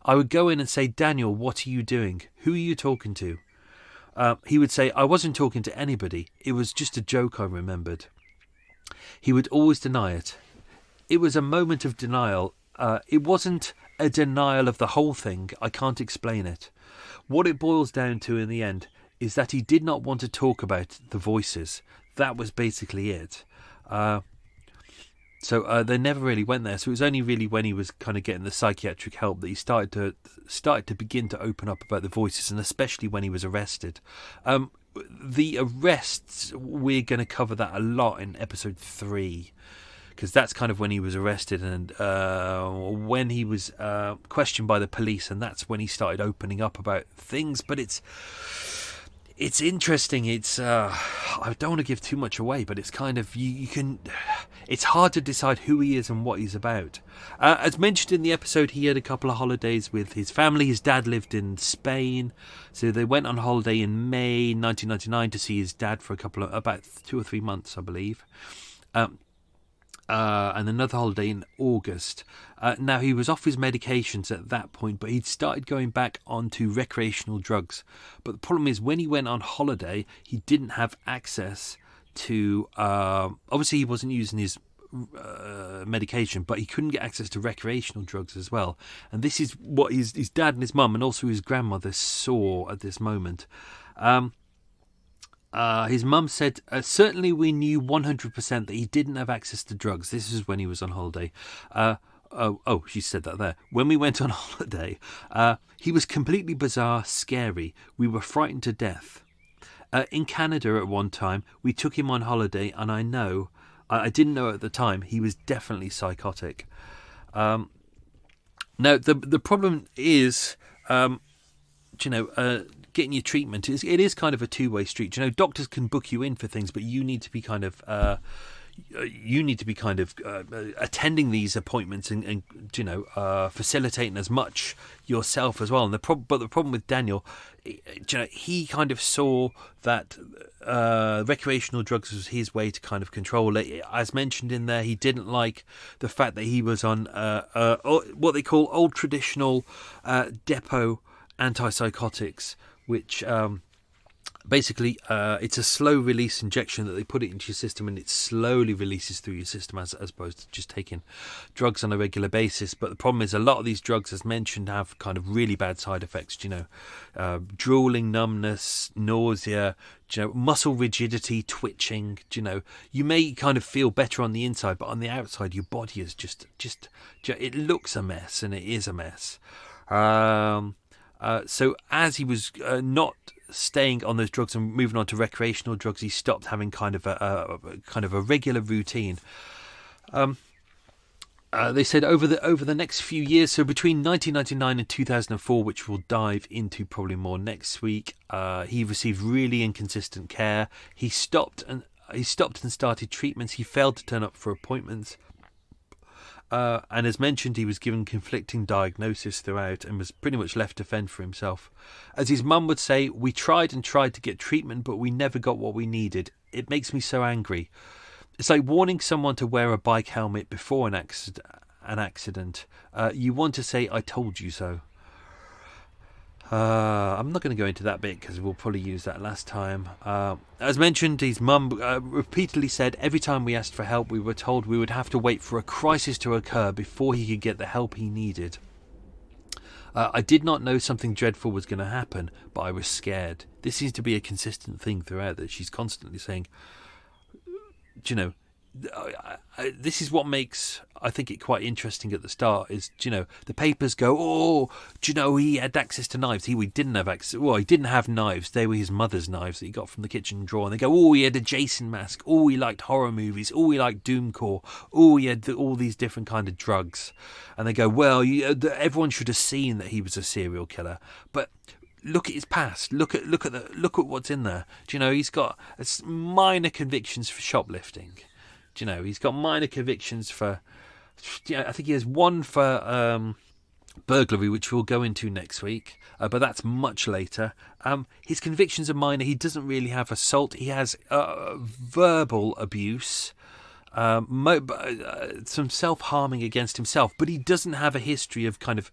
I would go in and say, Daniel, what are you doing? Who are you talking to? He would say, I wasn't talking to anybody. It was just a joke, I remembered. He would always deny it. It was a moment of denial. It wasn't a denial of the whole thing. I can't explain it. What it boils down to in the end is that he did not want to talk about the voices. That was basically it. So they never really went there. So it was only really when he was kind of getting the psychiatric help that he started to begin to open up about the voices, and especially when he was arrested. The arrests, we're going to cover that a lot in episode 3, because that's kind of when he was arrested and when he was questioned by the police, and that's when he started opening up about things. But it's interesting. It's I don't want to give too much away, but it's kind of you can. It's hard to decide who he is and what he's about. As mentioned in the episode, he had a couple of holidays with his family. His dad lived in Spain, so they went on holiday in May 1999 to see his dad for about 2 or 3 months, I believe. And another holiday in August. Now, he was off his medications at that point, but he'd started going back onto recreational drugs. But the problem is, when he went on holiday, he didn't have access to... obviously, he wasn't using his medication, but he couldn't get access to recreational drugs as well. And this is what his dad and his mum and also his grandmother saw at this moment. His mum said, certainly we knew 100% that he didn't have access to drugs. This is when he was on holiday. She said that there. When we went on holiday, he was completely bizarre, scary. We were frightened to death. In Canada at one time, we took him on holiday, and I didn't know at the time, he was definitely psychotic. Now, the problem is, getting your treatment, it is kind of a two-way street. Doctors can book you in for things, but you need to be kind of attending these appointments and facilitating as much yourself as well. And the problem with Daniel, he kind of saw that recreational drugs was his way to kind of control it. As mentioned in there, he didn't like the fact that he was on what they call old traditional depot antipsychotics, which basically it's a slow release injection that they put it into your system, and it slowly releases through your system as opposed to just taking drugs on a regular basis. But the problem is, a lot of these drugs, as mentioned, have kind of really bad side effects. Drooling, numbness, nausea, muscle rigidity, twitching. You may kind of feel better on the inside, but on the outside your body is just it looks a mess, and it is a mess. So as he was not staying on those drugs and moving on to recreational drugs, he stopped having kind of a regular routine. They said over the next few years, so between 1999 and 2004, which we'll dive into probably more next week, he received really inconsistent care. He stopped and started treatments. He failed to turn up for appointments. And as mentioned, he was given conflicting diagnosis throughout and was pretty much left to fend for himself. As his mum would say, we tried and tried to get treatment, but we never got what we needed. It makes me so angry. It's like warning someone to wear a bike helmet before an accident. You want to say, "I told you so." I'm not going to go into that bit because we'll probably use that last time. As mentioned, his mum repeatedly said every time we asked for help, we were told we would have to wait for a crisis to occur before he could get the help he needed. I did not know something dreadful was going to happen, but I was scared. This seems to be a consistent thing throughout, that she's constantly saying, you know, this is what makes, I think, it quite interesting at the start is, you know, the papers go, oh, do you know, he had access to knives. He didn't have access. Well, he didn't have knives. They were his mother's knives that he got from the kitchen drawer. And they go, oh, he had a Jason mask. Oh, he liked horror movies. Oh, he liked doomcore. Oh, he had all these different kind of drugs. And they go, well, everyone should have seen that he was a serial killer. But look at his past. Look at what's in there. Do you know, he's got minor convictions for shoplifting. Do you know, he's got minor convictions for, I think he has one for burglary, which we'll go into next week, but that's much later. His convictions are minor. He doesn't really have assault. He has verbal abuse, some self-harming against himself, but he doesn't have a history of kind of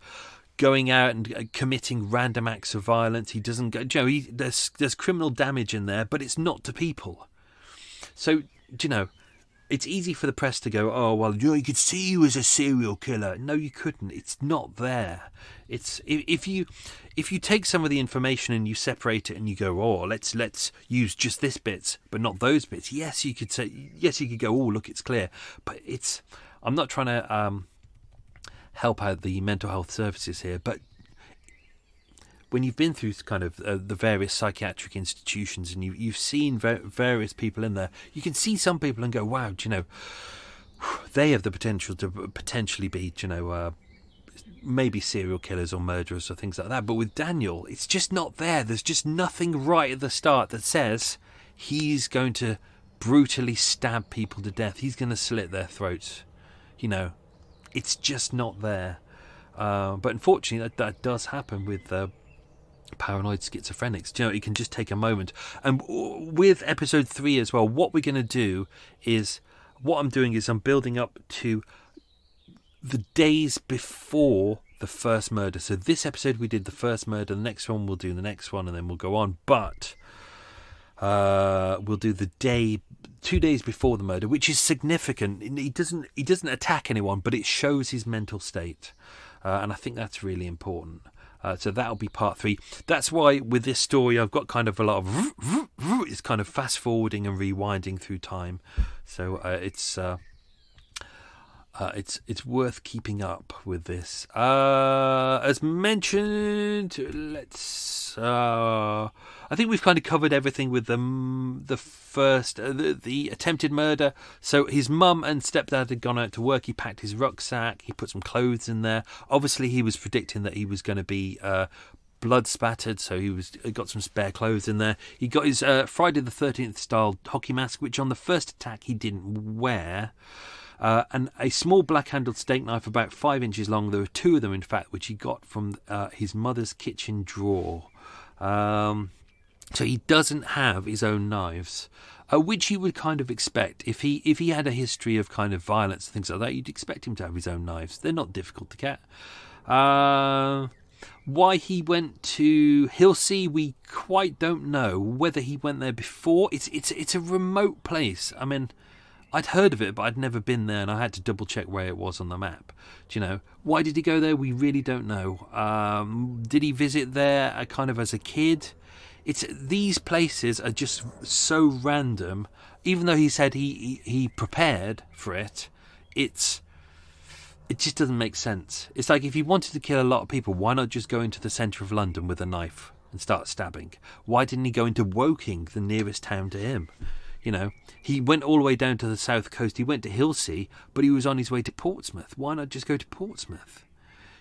going out and committing random acts of violence. He doesn't go, you know, there's criminal damage in there, but it's not to people. So, do you know, it's easy for the press to go, oh, well, you could see he was a serial killer. No, you couldn't. It's not there. It's if you take some of the information and you separate it and you go, oh, let's use just this bit, but not those bits. Yes, you could say, yes, you could go, oh, look, it's clear. But I'm not trying to help out the mental health services here, but when you've been through kind of the various psychiatric institutions and you've seen various people in there, you can see some people and go, wow, do you know, they have the potential to potentially be, do you know, maybe serial killers or murderers or things like that. But with Daniel, it's just not there. There's just nothing right at the start that says he's going to brutally stab people to death. He's going to slit their throats. You know, it's just not there. But unfortunately, that does happen with paranoid schizophrenics. You know, it can just take a moment. And with episode 3 as well, what we're going to do is, what I'm doing is I'm building up to the days before the first murder. So this episode we did the first murder, the next one we'll do the next one, and then we'll go on. But we'll do the 2 days before the murder, which is significant. He doesn't attack anyone, but it shows his mental state, and I think that's really important. So that'll be part 3. That's why with this story I've got kind of a lot of it's kind of fast forwarding and rewinding through time. So it's worth keeping up with this. As mentioned, I think we've kind of covered everything with the first, the attempted murder. So his mum and stepdad had gone out to work. He packed his rucksack. He put some clothes in there. Obviously, he was predicting that he was going to be blood spattered, so he got some spare clothes in there. He got his Friday the 13th style hockey mask, which on the first attack he didn't wear. And a small black-handled steak knife about 5 inches long. There were 2 of them, in fact, which he got from his mother's kitchen drawer. So he doesn't have his own knives, which you would kind of expect. If he had a history of kind of violence and things like that, you'd expect him to have his own knives. They're not difficult to get. Why he went to Hilsea, we quite don't know. Whether he went there before, it's a remote place. I mean, I'd heard of it, but I'd never been there, and I had to double check where it was on the map. Do you know, why did he go there? We really don't know. Did he visit there kind of as a kid? These places are just so random. Even though he said he prepared for it, it just doesn't make sense. It's like, if he wanted to kill a lot of people, why not just go into the centre of London with a knife and start stabbing? Why didn't he go into Woking, the nearest town to him? You know, he went all the way down to the south coast. He went to Hilsea, but he was on his way to Portsmouth. Why not just go to Portsmouth?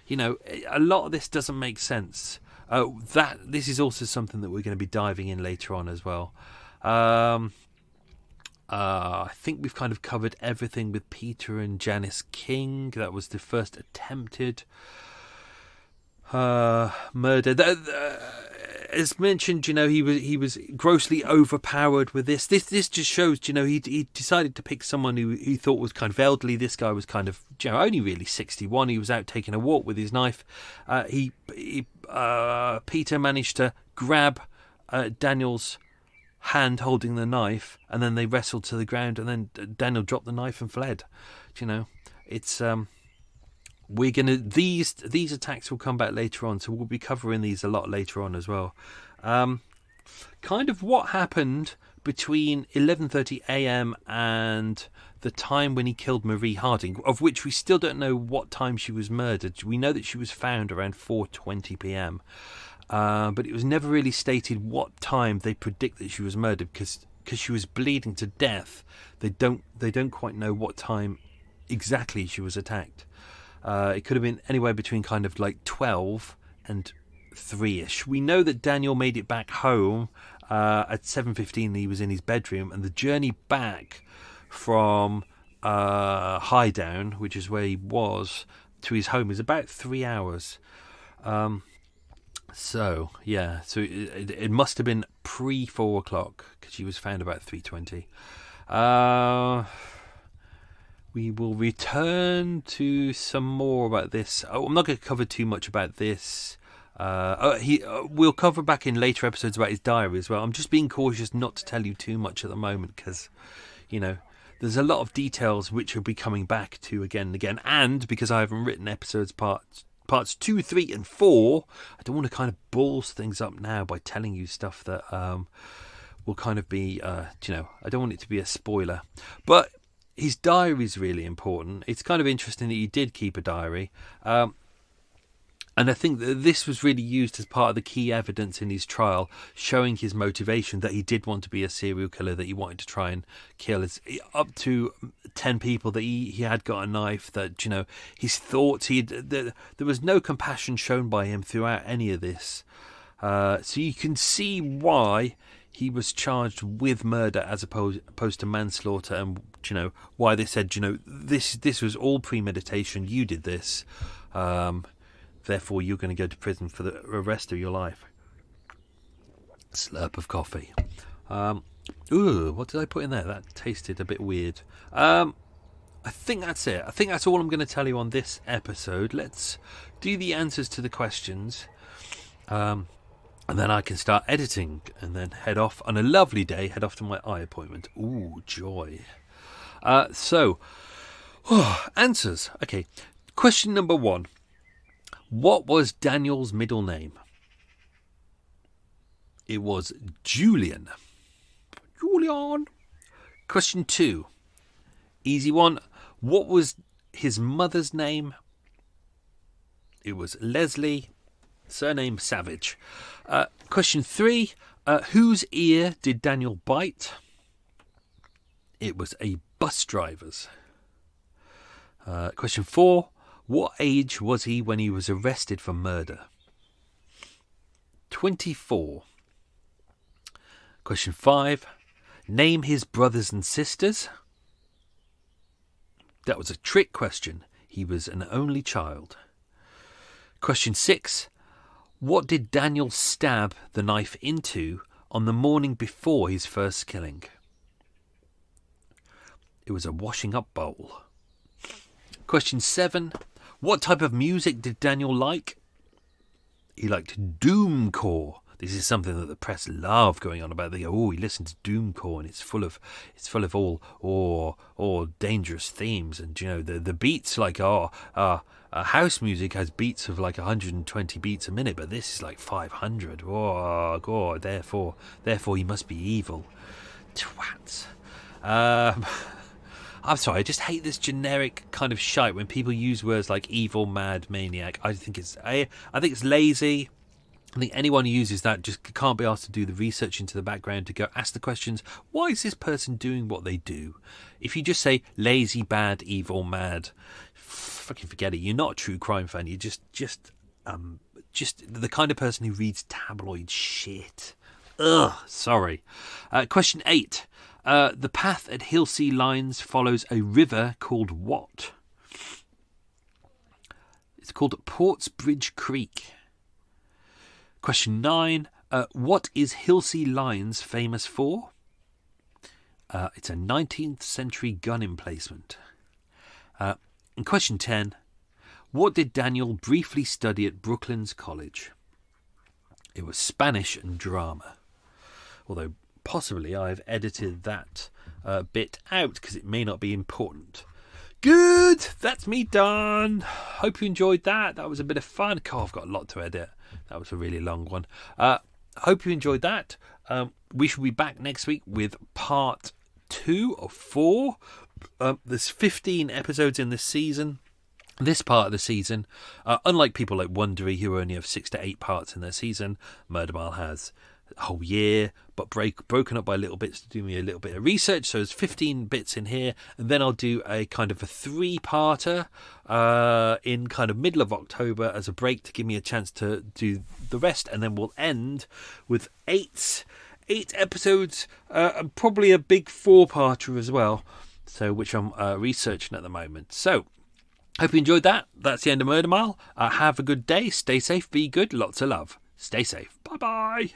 You know, a lot of this doesn't make sense. This is also something that we're going to be diving in later on as well. I think we've kind of covered everything with Peter and Janice King. That was the first attempted murder. as mentioned, he was grossly overpowered with this. This just shows, he decided to pick someone who he thought was kind of elderly. This guy was kind of, only really 61. He was out taking a walk with his knife. Peter managed to grab Daniel's hand holding the knife, and then they wrestled to the ground, and then Daniel dropped the knife and fled. It's we're gonna these attacks will come back later on, so we'll be covering these a lot later on as well. Kind of what happened between 11:30 a.m. and the time when he killed Marie Harding, of which we still don't know what time she was murdered. We know that she was found around 4:20 p.m. But it was never really stated what time they predict that she was murdered, because she was bleeding to death. They don't quite know what time exactly she was attacked. It could have been anywhere between kind of like 12 and 3ish. We know that Daniel made it back home at 7:15. He was in his bedroom, and the journey back from Highdown, which is where he was, to his home is about 3 hours. So it must have been pre 4 o'clock, because she was found about 3:20. We will return to some more about this. I'm not going to cover too much about this. We'll cover back in later episodes about his diary as well. I'm just being cautious not to tell you too much at the moment, because, there's a lot of details which will be coming back to again and again. And because I haven't written episodes parts 2, 3, and 4, I don't want to kind of balls things up now by telling you stuff that will kind of be, I don't want it to be a spoiler. But his diary is really important. It's kind of interesting that he did keep a diary. And I think that this was really used as part of the key evidence in his trial, showing his motivation, that he did want to be a serial killer, that he wanted to try and kill up to 10 people, that he had got a knife, that, his thoughts, there was no compassion shown by him throughout any of this. So you can see why he was charged with murder as opposed to manslaughter, and, why they said, this was all premeditation, you did this. Therefore, you're going to go to prison for the rest of your life. Slurp of coffee. What did I put in there? That tasted a bit weird. I think that's it. I think that's all I'm going to tell you on this episode. Let's do the answers to the questions. And then I can start editing, and then head off on a lovely day, head off to my eye appointment. Ooh, joy. Answers. Okay. Question number 1. What was Daniel's middle name? It was Julian. Question 2. Easy one. What was his mother's name? It was Leslie, surname Savage. Question 3. Whose ear did Daniel bite? It was a bus driver's. Question 4. What age was he when he was arrested for murder? 24. Question 5. Name his brothers and sisters. That was a trick question. He was an only child. Question 6. What did Daniel stab the knife into on the morning before his first killing? It was a washing up bowl. Question 7. What type of music did Daniel like? He liked doomcore. This is something that the press love going on about. They go, he listened to doomcore, and it's full of all dangerous themes, and the beats like house music has beats of like 120 beats a minute, but this is like 500. Oh God! Therefore he must be evil. Twats. I'm sorry, I just hate this generic kind of shite when people use words like evil, mad, maniac. I think it's lazy. I think anyone who uses that just can't be asked to do the research into the background, to go ask the questions, why is this person doing what they do? If you just say lazy, bad, evil, mad, fucking forget it. You're not a true crime fan. You're just the kind of person who reads tabloid shit. Ugh, sorry. Question 8. The path at Hillsea Lines follows a river called what? It's called Portsbridge Creek. Question 9. What is Hilsey Lyons famous for? It's a 19th century gun emplacement. And question 10. What did Daniel briefly study at Brooklands College? It was Spanish and drama. Although possibly I've edited that bit out because it may not be important. Good, that's me done. Hope you enjoyed that. That was a bit of fun. God, I've got a lot to edit. That was a really long one. Hope you enjoyed that. We shall be back next week with part 2 of 4. There's 15 episodes in this season. This part of the season, unlike people like Wondery who only have 6 to 8 parts in their season, Murder Mile has a whole year, but broken up by little bits to do me a little bit of research. So there's 15 bits in here, and then I'll do a kind of a 3-parter in kind of middle of October as a break to give me a chance to do the rest, and then we'll end with 8 episodes, and probably a big 4-parter as well. So which I'm researching at the moment. So. Hope you enjoyed that. That's the end of Murder Mile. Have a good day. Stay safe. Be good. Lots of love. Stay safe. Bye-bye.